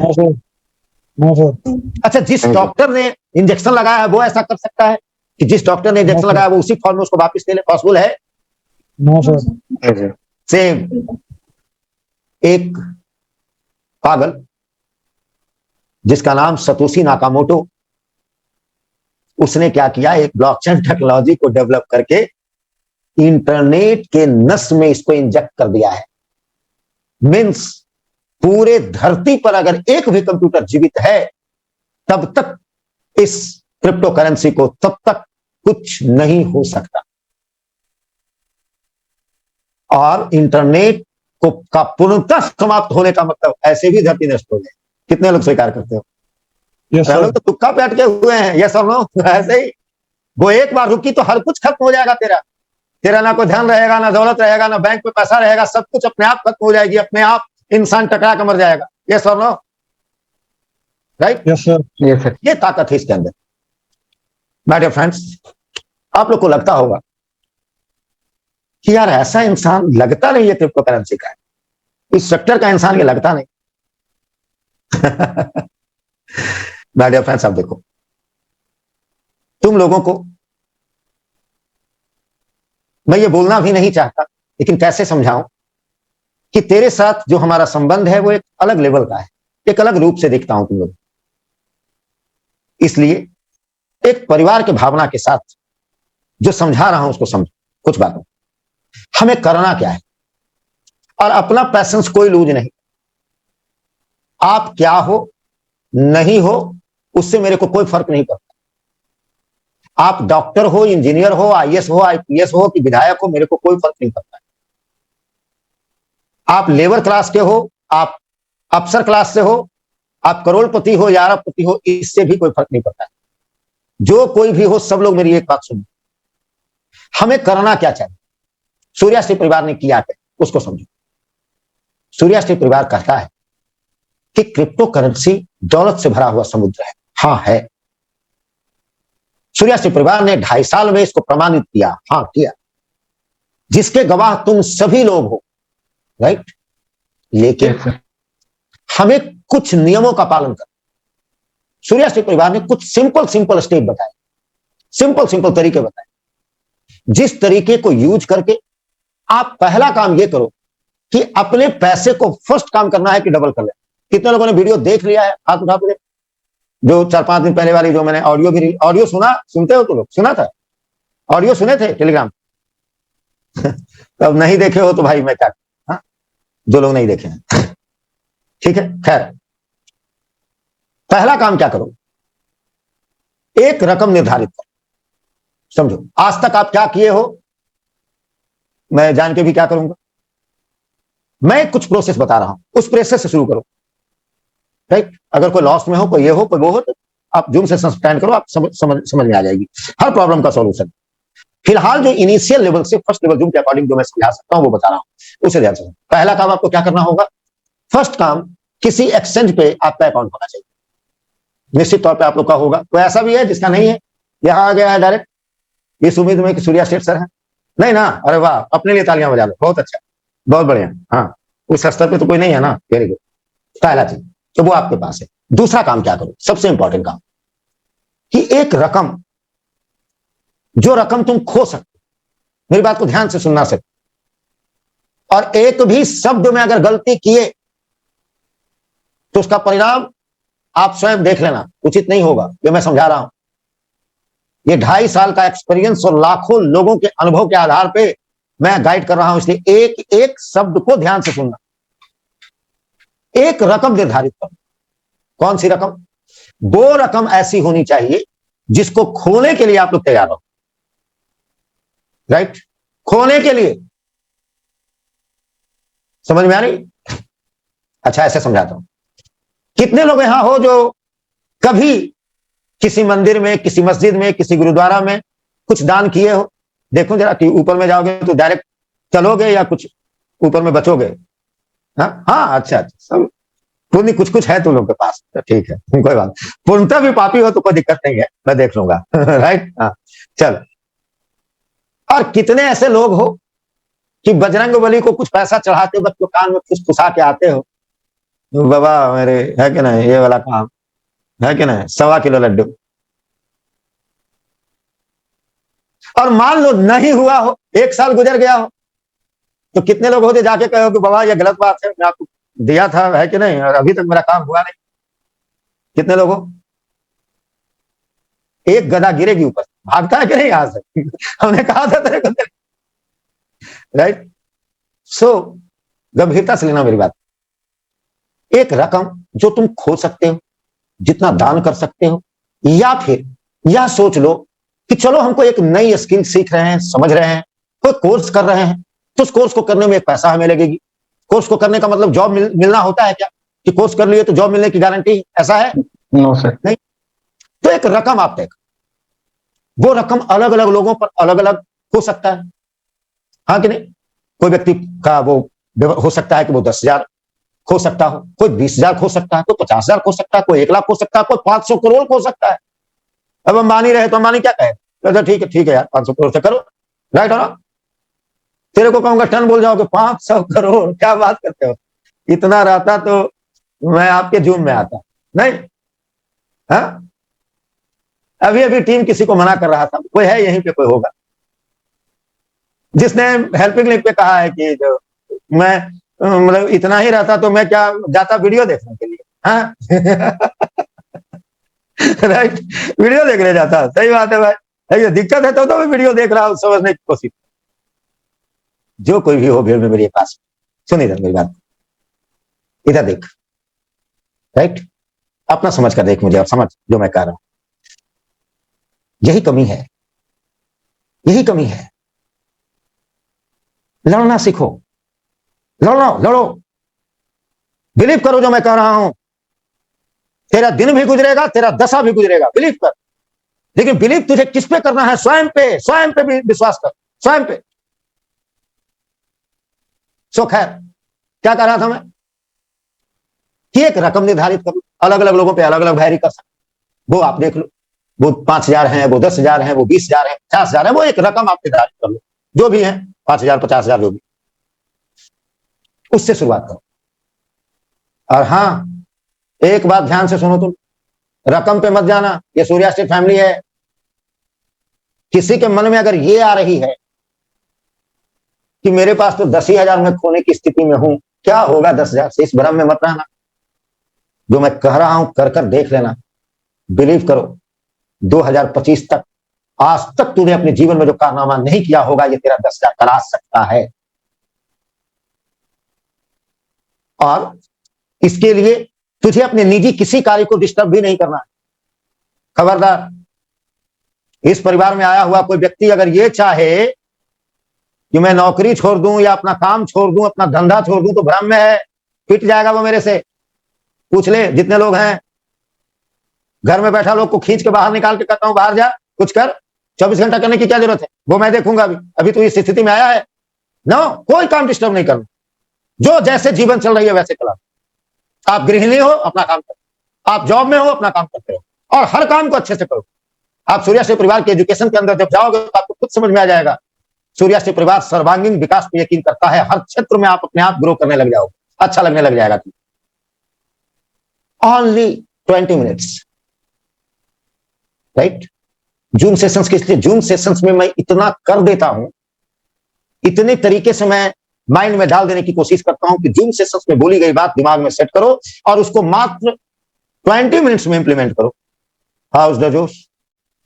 अच्छा, जिस डॉक्टर ने इंजेक्शन लगाया है वो ऐसा कर सकता है कि जिस डॉक्टर ने इंजेक्शन लगाया वो उसी फॉर्म में उसको वापस ले ले? पॉसिबल है? सेम एक पागल जिसका नाम सतोशी नाकामोटो, उसने क्या किया, एक ब्लॉकचेन टेक्नोलॉजी को डेवलप करके इंटरनेट के नस में इसको इंजेक्ट कर दिया है। मींस पूरे धरती पर अगर एक भी कंप्यूटर जीवित है तब तक इस क्रिप्टो करेंसी को तब तक कुछ नहीं हो सकता। और इंटरनेट को का पूर्णतः समाप्त होने का मतलब ऐसे भी धरती नष्ट हो जाए। कितने लोग स्वीकार करते हो? लोग तो तुक्का पे अटके हुए हैं। ये सब लोग ऐसे ही, वो एक बार रुकी तो हर कुछ खत्म हो जाएगा। तेरा ना कोई धन रहेगा, ना दौलत रहेगा, ना बैंक में पैसा रहेगा, सब कुछ अपने आप खत्म हो जाएगी। अपने आप इंसान टकरा कर मर जाएगा। ये सब लोग, राइट? Yes sir. ये ताकत है इसके अंदर। माय डियर फ्रेंड्स, आप लोग को लगता होगा कि यार ऐसा इंसान लगता नहीं है क्रिप्टो करेंसी का है, इस सेक्टर का इंसान ये लगता नहीं। माय डियर फ्रेंड्स, आप देखो, तुम लोगों को मैं ये बोलना भी नहीं चाहता, लेकिन कैसे समझाऊं कि तेरे साथ जो हमारा संबंध है वो एक अलग लेवल का है, एक अलग रूप से देखता हूं तुम लोग। इसलिए एक परिवार के भावना के साथ जो समझा रहा हूं उसको समझो। कुछ बातों, हमें करना क्या है और अपना पैसेंस कोई लूज नहीं। आप क्या हो नहीं हो उससे मेरे को कोई फर्क नहीं पड़ता। आप डॉक्टर हो, इंजीनियर हो, आईएएस हो, आईपीएस हो कि विधायक हो, मेरे को कोई फर्क नहीं पड़ता। आप लेबर क्लास के हो, आप अफसर क्लास से हो, आप करोड़पति हो या अरबपति हो, इससे भी कोई फर्क नहीं पड़ता। जो कोई भी हो, सब लोग मेरी एक बात सुनो। हमें करना क्या चाहिए? सूर्यास्त्री परिवार ने किया है उसको समझो। सूर्यास्त्री परिवार कहता है कि क्रिप्टो करेंसी दौलत से भरा हुआ समुद्र है। हाँ है। सूर्यास्त्री परिवार ने 2.5 साल में इसको प्रमाणित किया। हाँ किया, जिसके गवाह तुम सभी लोग हो, राइट? लेकिन हमें कुछ नियमों का पालन करना। सूर्यास्त्री परिवार ने कुछ सिंपल स्टेप बताए, सिंपल तरीके बताए, जिस तरीके को यूज करके आप पहला काम ये करो कि अपने पैसे को फर्स्ट काम करना है कि डबल कर ले। कितने लोगों ने वीडियो देख लिया है? हाथ उठा दो। जो 4-5 दिन पहले वाली जो मैंने ऑडियो सुनते हो तो लोग? सुना था? ऑडियो सुने थे टेलीग्राम? अब नहीं देखे हो तो भाई मैं क्या, हाँ, जो लोग नहीं देखे हैं, ठीक है। खैर, पहला काम क्या करो, एक रकम निर्धारित करो। समझो, आज तक आप क्या किए हो, मैं जान के भी क्या करूंगा। मैं कुछ प्रोसेस बता रहा हूं, उस प्रोसेस से शुरू करो, राइट? अगर कोई लॉस में हो, कोई ये हो, कोई वो हो, तो आप जूम से स्टैंड करो, आप समझ में आ जाएगी हर प्रॉब्लम का सॉल्यूशन। फिलहाल जो इनिशियल लेवल से फर्स्ट लेवल जूम के अकॉर्डिंग जो मैं समझा सकता हूं वो बता रहा हूं, उसे ध्यान से। पहला काम आपको क्या करना होगा? फर्स्ट काम, किसी एक्सचेंज पे आपका अकाउंट होना चाहिए। निश्चित तौर पे आप लोग का होगा। कोई ऐसा भी है जिसका नहीं है? यहां आ गया है डायरेक्ट इस उम्मीद में कि सूर्या सेठ सर है? नहीं ना? अरे वाह, अपने लिए तालियां बजा लो, बहुत अच्छा, बहुत बढ़िया। हाँ, उस स्तर पे तो कोई नहीं है ना? Very good. पहला चीज तो वो आपके पास है। दूसरा काम क्या करो, सबसे इंपॉर्टेंट काम, कि एक रकम, जो रकम तुम खो सकते, मेरी बात को ध्यान से सुनना सकते, और एक भी शब्द में अगर गलती किए तो उसका परिणाम आप स्वयं देख लेना, उचित नहीं होगा ये मैं समझा रहा हूं। ये 2.5 साल का एक्सपीरियंस और लाखों लोगों के अनुभव के आधार पे मैं गाइड कर रहा हूं, इसलिए एक एक शब्द को ध्यान से सुनना। एक रकम निर्धारित करो। कौन सी रकम? वो रकम ऐसी होनी चाहिए जिसको खोने के लिए आप लोग तैयार हो। राइट? खोने के लिए। समझ में आ रही? अच्छा, ऐसे समझाता हूं। कितने लोग यहां हो जो कभी किसी मंदिर में, किसी मस्जिद में, किसी गुरुद्वारा में कुछ दान किए हो? देखो जरा कि ऊपर में जाओगे तो डायरेक्ट चलोगे या कुछ ऊपर में बचोगे? हाँ, अच्छा, सब पुण्य कुछ कुछ है तुम लोग के पास, तो ठीक है, कोई बात। पूर्णतः भी पापी हो तो कोई दिक्कत नहीं है, मैं देख लूंगा। राइट? हाँ, चल। और कितने ऐसे लोग हो कि बजरंग बली को कुछ पैसा चढ़ाते वक्त कान में फुसफुसा के आते हो, बाबा मेरे है कि नहीं ये वाला काम है कि नहीं, 1.25 किलो लड्डू। और मान लो नहीं हुआ हो, 1 साल गुजर गया हो, तो कितने लोग होते जाके कहो कि बाबा ये गलत बात है, मैं आपको दिया था है कि नहीं, और अभी तक मेरा काम हुआ नहीं। कितने लोग हो? एक गदा गिरेगी ऊपर, भागता है कि नहीं यहां से? हमने कहा था तेरे को। राइट? सो गंभीरता से लेना मेरी बात। एक रकम जो तुम खो सकते हो, जितना दान कर सकते हो, या फिर यह सोच लो कि चलो हमको एक नई स्किल सीख रहे हैं, समझ रहे हैं, कोई कोर्स कर रहे हैं, तो उस कोर्स को करने में एक पैसा हमें लगेगी। कोर्स को करने का मतलब जॉब मिलना होता है क्या? कि कोर्स कर लिए तो जॉब मिलने की गारंटी ऐसा है? No sir. नहीं। तो एक रकम आप तय करो। वो रकम अलग अलग लोगों पर अलग अलग हो सकता है, हाँ कि नहीं? कोई व्यक्ति का वो हो सकता है कि वो 10,000 खो सकता हो, कोई 20,000 खो सकता है, कोई 50,000 खो सकता है, कोई 1 लाख खो सकता है, कोई 500 करोड़ खो सकता है। अब अंबानी रहे तो अंबानी क्या कहे? तो ठीक है यार, 500 करोड़ से करो। राइट हो ना? तेरे को कहूंगा टन बोल जाओगे, 500 करोड़ क्या बात करते हो? इतना रहता तो मैं आपके जूम में आता नहीं। हाँ, अभी अभी टीम किसी को मना कर रहा था, कोई है यहीं पे, कोई होगा जिसने हेल्पिंग लिंक पे कहा है कि जो मैं मतलब इतना ही रहता तो मैं क्या जाता वीडियो देखने के लिए? हाँ। राइट? वीडियो देखने जाता। सही बात है भाई, ये दिक्कत है तो मैं वीडियो देख रहा हूं, समझने की कोशिश। जो कोई भी हो भीड़ में मेरे पास, सुन इधर मेरी बात, इधर देख। राइट? अपना समझ कर देख मुझे, और समझ जो मैं कह रहा हूं। यही कमी है, यही कमी है। लड़ना सीखो, लड़ो, बिलीव करो जो मैं कह रहा हूं। तेरा दिन भी गुजरेगा, तेरा दशा भी गुजरेगा, बिलीव कर। लेकिन बिलीव तुझे किस पे करना है? स्वयं पे भी विश्वास कर, स्वयं पे। सो खैर, क्या कह रहा था मैं? कि एक रकम निर्धारित करो, अलग अलग लोगों पे अलग अलग वैरी कर सकते। वो आप देख लो, वो 5,000 है, वो 10,000 है, वो 20,000 है, 50,000 है, वो एक रकम आप निर्धारित कर लो, जो भी है, 5,000, 50,000, जो भी, उससे शुरुआत करो। और हाँ, एक बात ध्यान से सुनो तुम, रकम पे मत जाना। ये सूर्यास्ट्री फैमिली है। किसी के मन में अगर ये आ रही है कि मेरे पास तो 10,000 में खोने की स्थिति में हूं, क्या होगा 10,000 से, इस भ्रम में मत रहना। जो मैं कह रहा हूं कर कर देख लेना, बिलीव करो। 2025 तक, आज तक तूने अपने जीवन में जो कारनामा नहीं किया होगा, ये तेरा 10,000 करा सकता है। और इसके लिए तुझे अपने निजी किसी कार्य को डिस्टर्ब भी नहीं करना है। खबरदार, इस परिवार में आया हुआ कोई व्यक्ति अगर ये चाहे कि मैं नौकरी छोड़ दूं या अपना काम छोड़ दूं, अपना धंधा छोड़ दूं, तो भ्रम में है, पिट जाएगा वो मेरे से। पूछ ले जितने लोग हैं, घर में बैठा लोग को खींच के बाहर निकाल के कहता हूं बाहर जा, कुछ कर। 24 घंटा करने की क्या जरूरत है? वो मैं देखूंगा। अभी तो इस स्थिति में आया है ना, कोई काम डिस्टर्ब नहीं करना, जो जैसे जीवन चल रही है वैसे चला। आप गृहिणी हो, अपना काम करो, आप जॉब में हो, अपना काम करते हो, और हर काम को अच्छे से करो। आप सूर्यास्ट्री परिवार के एजुकेशन के अंदर जब जाओगे तो आपको खुद समझ में आ जाएगा। सूर्यास्ट्री परिवार सर्वांगीण विकास पे यकीन करता है। हर क्षेत्र में आप अपने आप ग्रो करने लग जाओगे, अच्छा लगने लग जाएगा। Only 20 minutes. Right? Zoom sessions के, इसलिए जूम सेशंस में मैं इतना कर देता हूं, इतने तरीके से मैं माइंड में डाल देने की कोशिश करता हूं कि जूम सेशंस में बोली गई बात दिमाग में सेट करो और उसको मात्र 20 मिनट्स में इंप्लीमेंट करो। हाउस द जोश।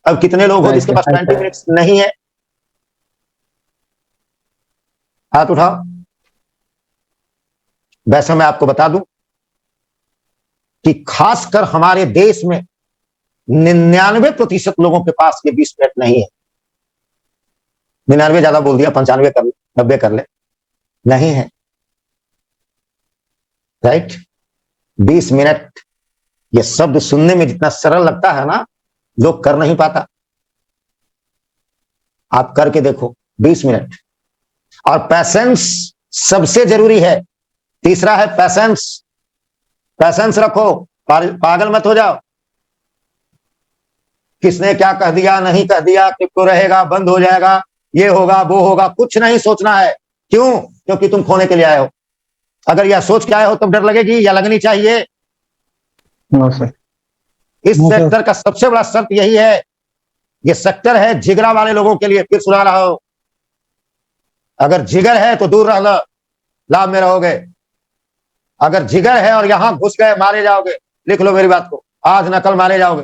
अब कितने लोग हो जिसके पास 20 मिनट्स नहीं है? हाथ उठाओ। वैसे मैं आपको बता दूं कि खासकर हमारे देश में 99% लोगों के पास ये 20 मिनट नहीं है। 99 ज्यादा बोल दिया, 95 कर ले, 90 कर ले, नहीं है। राइट? 20 मिनट ये शब्द सुनने में जितना सरल लगता है ना, लोग कर नहीं पाता। आप करके देखो 20 मिनट। और पैसेंस सबसे जरूरी है। तीसरा है पैसेंस। पैसेंस रखो, पागल मत हो जाओ। किसने क्या कह दिया, नहीं कह दिया, क्रिप्टो रहेगा, बंद हो जाएगा, ये होगा, वो होगा, कुछ नहीं सोचना है। क्यों? क्योंकि तुम खोने के लिए आए हो। अगर यह सोच के आए हो तब डर लगेगी या लगनी चाहिए? No sir. इस सेक्टर का सबसे बड़ा शर्त यही है। ये सेक्टर है जिगरा वाले लोगों के लिए। फिर सुना रहा हो, अगर जिगर है तो दूर रहना, लाभ में रहोगे। अगर जिगर है और यहां घुस गए, मारे जाओगे। लिख लो मेरी बात को, आज न कल मारे जाओगे।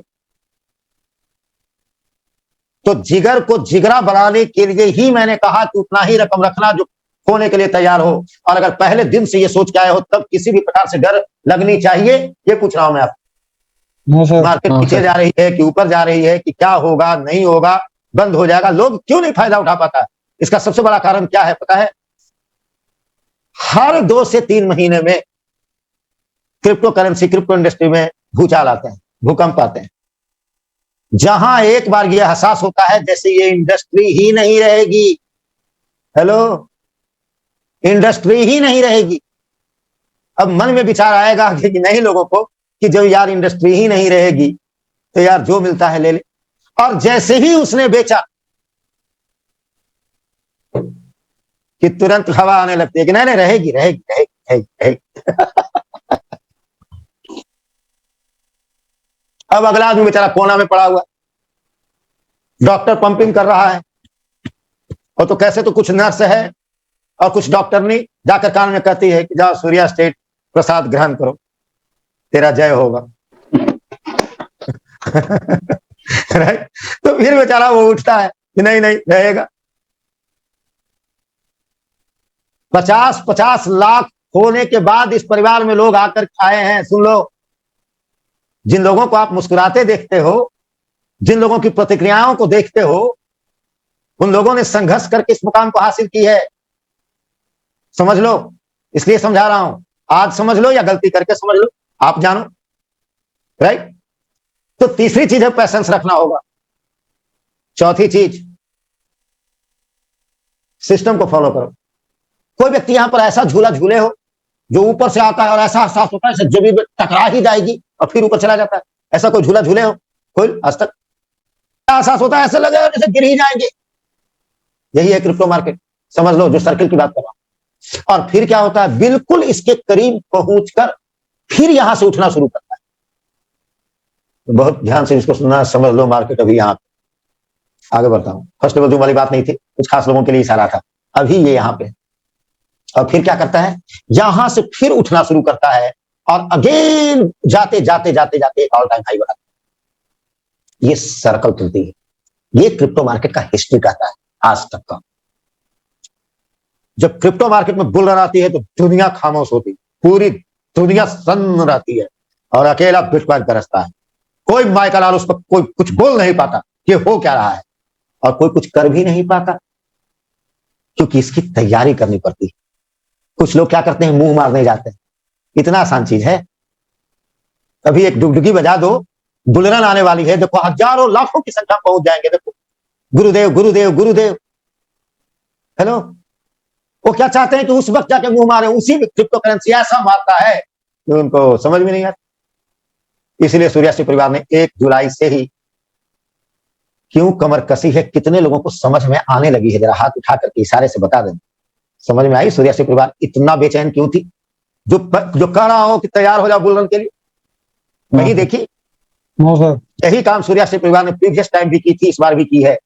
तो जिगर को जिगरा बनाने के लिए ही मैंने कहा कि उतना ही रकम रखना जो खोने के लिए तैयार हो। और अगर पहले दिन से ये सोच के आए हो तब किसी भी प्रकार से डर लगनी चाहिए। ये पूछ रहा हूं मैं आपको। मार्केट पीछे जा रही है कि ऊपर जा रही है, कि क्या होगा, नहीं होगा, बंद हो जाएगा, लोग क्यों नहीं फायदा उठा पाता? इसका सबसे बड़ा कारण क्या है पता है? हर 2 से 3 महीने में क्रिप्टो करेंसी, क्रिप्टो इंडस्ट्री में भूचाल आते हैं, भूकंप आते हैं। जहां एक बार यह एहसास होता है जैसे ये इंडस्ट्री ही नहीं रहेगी। हेलो, इंडस्ट्री ही नहीं रहेगी। अब मन में विचार आएगा कि नहीं लोगों को कि जब यार इंडस्ट्री ही नहीं रहेगी तो यार जो मिलता है ले ले। और जैसे ही उसने बेचा कि तुरंत हवा आने लगती है कि नहीं नहीं रहेगी रहेगी रहेगी रहेगी। अब अगला आदमी बेचारा कोना में पड़ा हुआ, डॉक्टर पंपिंग कर रहा है, और तो कैसे तो कुछ नर्स है और कुछ डॉक्टर नहीं जाकर कान में कहती है कि जाओ सूर्या स्टेट प्रसाद ग्रहण करो, तेरा जय होगा। राइट? तो फिर बेचारा वो उठता है कि नहीं नहीं रहेगा। 50-50 लाख होने के बाद इस परिवार में लोग आकर आए हैं। सुन लो, जिन लोगों को आप मुस्कुराते देखते हो, जिन लोगों की प्रतिक्रियाओं को देखते हो, उन लोगों ने संघर्ष करके इस मुकाम को हासिल की है। समझ लो, इसलिए समझा रहा हूं। आज समझ लो या गलती करके समझ लो, आप जानो। राइट? तो तीसरी चीज है पैसेंस रखना होगा। चौथी चीज, सिस्टम को फॉलो करो। कोई व्यक्ति यहां पर ऐसा झूला झूले हो जो ऊपर से आता है और ऐसा एहसास होता है जैसे जमीन में टकरा ही जाएगी और फिर ऊपर चला जाता है। ऐसा कोई झूला झूले हो कोई आज तक? एहसास होता है ऐसा लगेगा जैसे गिर ही जाएंगे। यही है क्रिप्टो मार्केट। समझ लो जो सर्किल की बात कर रहा हूं। और फिर क्या होता है, बिल्कुल इसके करीब पहुंचकर फिर यहां से उठना शुरू करता है। तो बहुत ध्यान से इसको सुनना, समझ लो मार्केट अभी यहां पे। आगे बढ़ता हूं। फर्स्ट लेवल वाली बात नहीं थी, कुछ खास लोगों के लिए इशारा था। अभी ये यहां पे, और फिर क्या करता है, यहां से फिर उठना शुरू करता है और अगेन जाते जाते जाते जाते एक ऑल टाइम हाई बनाता है। ये सर्कल चलती है। ये क्रिप्टो मार्केट का हिस्ट्री कहता है आज तक का। जब क्रिप्टो मार्केट में बुल रन आती है तो दुनिया खामोश होती है, पूरी दुनिया सन्न रहती है और अकेला बिटकॉइन बरसता है। कोई माइकल आल उस पर कोई कुछ बोल नहीं पाता कि हो क्या रहा है, और कोई कुछ कर भी नहीं पाता क्योंकि इसकी तैयारी करनी पड़ती है। कुछ लोग क्या करते हैं, मुंह मारने जाते हैं। इतना आसान चीज है। अभी एक डुगडुगी बजा दो, बुलरन आने वाली है, देखो हजारों लाखों की संख्या पहुंच जाएंगे। देखो गुरुदेव गुरुदेव गुरुदेव। हेलो, वो क्या चाहते हैं कि उस वक्त जाके मुंह मारे। उसी में क्रिप्टो करेंसी ऐसा मारता है कि उनको समझ में नहीं आता। इसलिए सूर्यास्ती परिवार ने 1 जुलाई से ही क्यों कमर कसी है, कितने लोगों को समझ में आने लगी है? जरा हाथ उठा करके इशारे से बता दें, समझ में आई? सूर्यास्ती परिवार इतना बेचैन क्यों थी? जो कह रहा हो कि तैयार हो जाओ बुलरन के लिए, वही देखी। यही काम सूर्यास्ती परिवार ने प्रीवियस टाइम भी की थी, इस बार भी की है।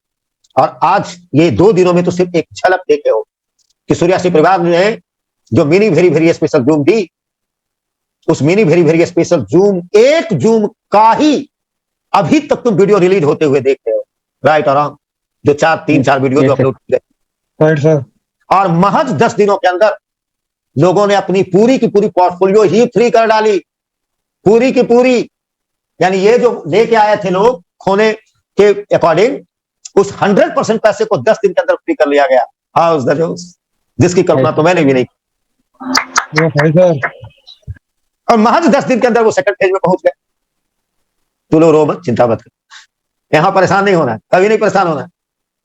और आज ये 2 दिनों में तो सिर्फ एक झलक देखे हो कि सूर्यास्ती परिवार ने जो mini very very special zoom दी उस mini very very special zoom, एक जूम का ही अभी तक तुम वीडियो रिलीज होते हुए देख रहे हो, राइट और रॉन्ग, जो 3-4 वीडियो जो अपलोड किए, राइट सर। और महज 10 दिनों के अंदर लोगों ने अपनी पूरी की पूरी पोर्टफोलियो ही फ्री कर डाली, पूरी की पूरी। यानी ये जो लेके आए थे लोग खोने के अकॉर्डिंग, उस 100% पैसे को 10 दिन के अंदर फ्री कर लिया गया। हाउस द जोस, जिसकी कल्पना तो मैंने भी नहीं की। और महज 10 दिन के अंदर वो सेकंड फेज में पहुंच गए। तू लोग रो मत, चिंता मत कर, यहां परेशान नहीं होना, कभी नहीं परेशान होना।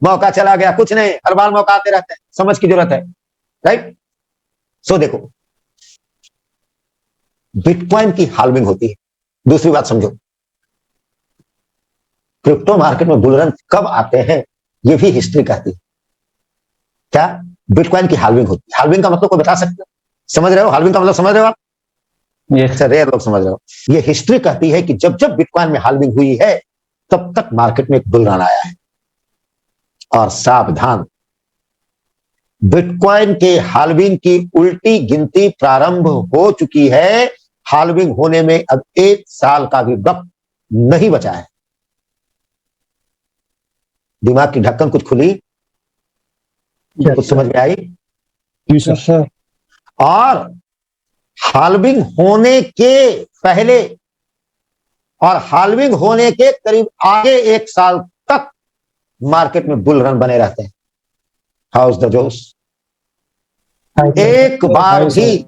मौका चला गया, कुछ नहीं, हर बार मौका आते रहते हैं, समझ की जरूरत है, राइट। सो देखो, बिटकॉइन की हाल्विंग होती है। दूसरी बात समझो, क्रिप्टो मार्केट में बुल रन कब आते हैं, ये भी हिस्ट्री कहती है। क्या बिटकॉइन की हाल्विंग होती है? हाल्विंग का मतलब कोई बता सकते हो? समझ रहे हो हाल्विंग का मतलब? समझ रहे हो आप? यस रेयर लोग समझ रहे हो। ये हिस्ट्री कहती है कि जब जब बिटकॉइन में हाल्विंग हुई है, तब तक मार्केट में एक बुल रन आया है। और सावधान, बिटकॉइन के हाल्विंग की उल्टी गिनती प्रारंभ हो चुकी है। हाल्विंग होने में अब 1 साल का भी वक्त नहीं बचा है। दिमाग की ढक्कन कुछ खुली, कुछ समझ में आई? सर। और हाल्विंग होने के पहले और हाल्विंग होने के करीब आगे 1 साल तक मार्केट में बुल रन बने रहते हैं। हाउस द जोश। एक बार भी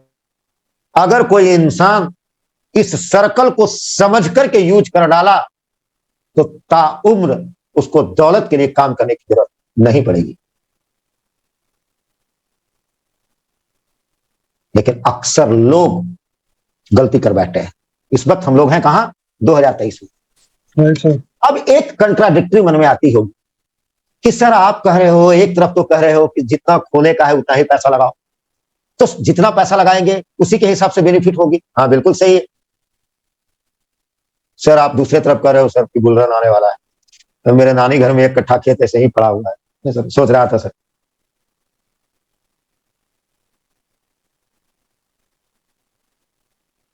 अगर कोई इंसान इस सर्कल को समझ करके यूज कर डाला, तो ताउम्र उसको दौलत के लिए काम करने की जरूरत नहीं पड़ेगी। लेकिन अक्सर लोग गलती कर बैठे हैं। इस वक्त हम लोग हैं कहां? 2023 में। अब एक कंट्राडिक्टरी मन में आती होगी कि सर आप कह रहे हो, एक तरफ तो कह रहे हो कि जितना खोने का है उतना ही पैसा लगाओ, तो जितना पैसा लगाएंगे उसी के हिसाब से बेनिफिट होगी। हाँ बिल्कुल सही है सर। आप दूसरे तरफ कह रहे हो सर कि बुल रन आने वाला है। तो मेरे नानी घर में 1 कट्ठा खेत ऐसे ही पड़ा हुआ है, सर सोच रहा था सर।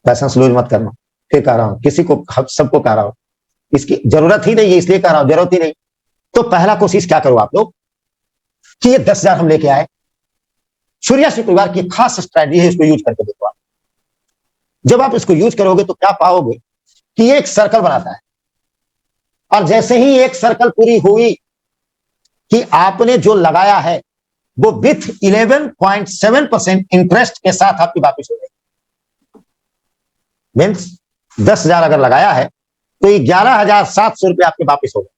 पैसा स्लूज मत करना, फिर कह रहा हूं, किसी को सबको कह रहा हूं, इसकी जरूरत ही नहीं है, इसलिए कह रहा हूं जरूरत ही नहीं। तो पहला कोशिश क्या करो आप लोग कि ये 10,000 हम लेके आए, सूर्याश्री परिवार की खास स्ट्रैटेजी है, इसको यूज करके देखो आप। जब आप इसको यूज करोगे तो क्या पाओगे कि ये एक सर्कल बनाता है, और जैसे ही एक सर्कल पूरी हुई कि आपने जो लगाया है वो विथ 11.7% इंटरेस्ट के साथ आपकी वापिस हो जाएगी। मीन्स 10,000 अगर लगाया है तो 11,700 रुपये आपके वापिस हो गए,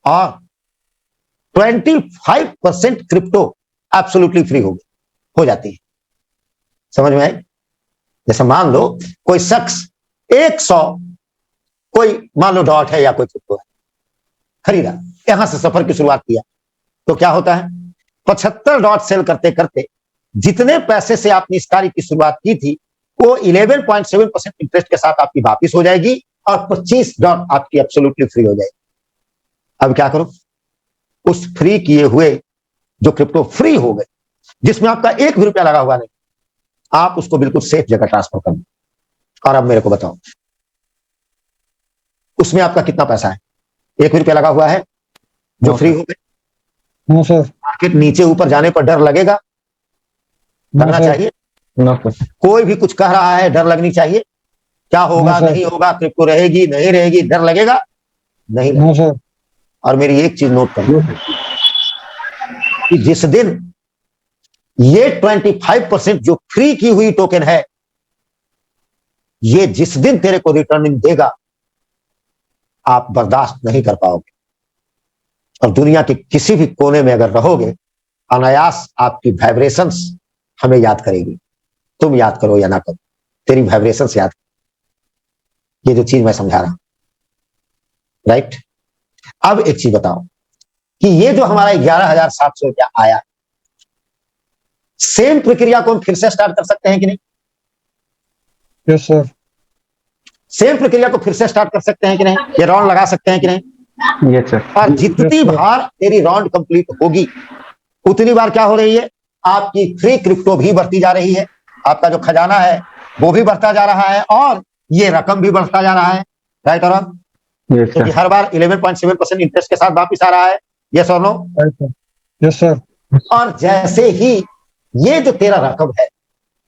और 25% क्रिप्टो एब्सोल्युटली फ्री हो जाती है। समझ में आई? जैसे मान लो कोई शख्स 100 कोई मान लो डॉट है या कोई क्रिप्टो है, खरीदा, यहां से सफर की शुरुआत किया, तो क्या होता है 75 डॉट सेल करते करते जितने पैसे से आपने इस कार्य की शुरुआत की थी वो 11.7% इंटरेस्ट के साथ आपकी वापिस हो जाएगी, और 25 डॉट आपकी एब्सोल्युटली फ्री हो जाएगी। अब क्या करो, उस फ्री किए हुए जो क्रिप्टो फ्री हो गए, जिसमें आपका 1 भी रुपया लगा हुआ नहीं, आप उसको बिल्कुल सेफ जगह ट्रांसफर कर दो। और अब मेरे को बताओ उसमें आपका कितना पैसा है? 1 रुपया लगा हुआ है जो फ्री हो गए। मार्केट नीचे ऊपर जाने पर डर लगेगा? डरना चाहिए? कोई भी कुछ कह रहा है, डर लगनी चाहिए? क्या होगा नहीं होगा, क्रिप्टो रहेगी नहीं रहेगी, डर लगेगा नहीं? और मेरी एक चीज नोट कर लो कि जिस दिन ये 25% जो फ्री की हुई टोकन है, ये जिस दिन तेरे को रिटर्निंग देगा, आप बर्दाश्त नहीं कर पाओगे। और दुनिया के किसी भी कोने में अगर रहोगे, अनायास आपकी वाइब्रेशंस हमें याद करेगी। तुम याद करो या ना करो, तेरी वाइब्रेशंस याद करो। ये जो चीज मैं समझा रहा हूं, राइट? अब एक चीज बताओ कि ये जो हमारा 11,700 रुपया आया, सेम प्रक्रिया को हम फिर से स्टार्ट कर सकते हैं कि नहीं? Yes sir. सेम प्रक्रिया को फिर से स्टार्ट कर सकते हैं कि नहीं? ये राउंड लगा सकते हैं कि नहीं? Yes sir. और जितनी बार तेरी राउंड कंप्लीट होगी, उतनी बार क्या हो रही है, आपकी फ्री क्रिप्टो भी बढ़ती जा रही है। आपका जो खजाना है वो भी बढ़ता जा रहा है और ये रकम भी बढ़ता जा रहा है, राइट और रॉन्ग? क्योंकि हर बार 11.7% इंटरेस्ट के साथ वापिस आ रहा है, यस और नो? Yes sir. और जैसे ही ये जो तेरा रकम है,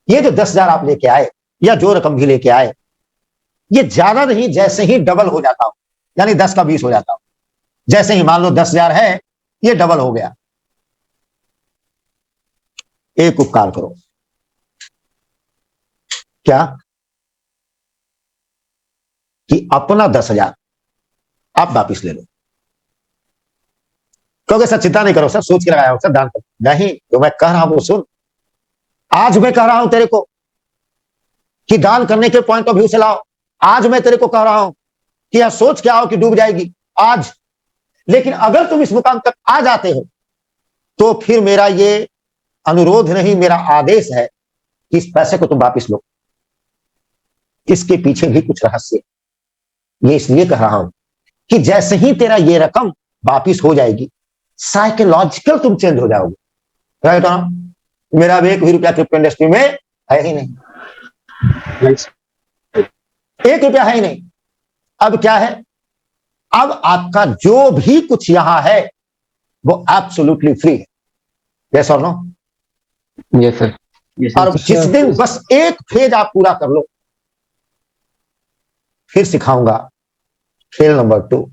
ये जो 10,000 आप लेके आए या जो रकम भी लेके आए, ये ज्यादा नहीं, जैसे ही डबल हो जाता हो, यानी 10 का 20 हो जाता हो, जैसे ही मान लो 10,000 है, ये डबल हो गया। एक उपकार करो, क्या कि अपना 10,000 आप वापिस ले लो। क्योंकि सर चिंता नहीं करो सर, सोच के लगाया हो सर, दान कर नहीं, जो मैं कह रहा हूं वो सुन। आज मैं कह रहा हूं तेरे को कि दान करने के पॉइंट ऑफ व्यू से लाओ। आज मैं तेरे को कह रहा हूं कि यह सोच के आओ कि डूब जाएगी आज। लेकिन अगर तुम इस मुकाम तक आ जाते हो तो फिर मेरा ये अनुरोध नहीं, मेरा आदेश है कि इस पैसे को तुम वापिस लो। इसके पीछे भी कुछ रहस्य है। ये इसलिए कह रहा हूं कि जैसे ही तेरा ये रकम वापिस हो जाएगी, साइकोलॉजिकल तुम चेंज हो जाओगे, राइट? मेरा अब 1 भी रुपया क्रिप्टो इंडस्ट्री में है ही नहीं, 1 रुपया है ही नहीं। अब क्या है? अब आपका जो भी कुछ यहां है वो एब्सोल्युटली फ्री है, यस और नो? Yes sir. और जिस दिन बस एक फेज आप पूरा कर लो, फिर सिखाऊंगा खेल नंबर 2।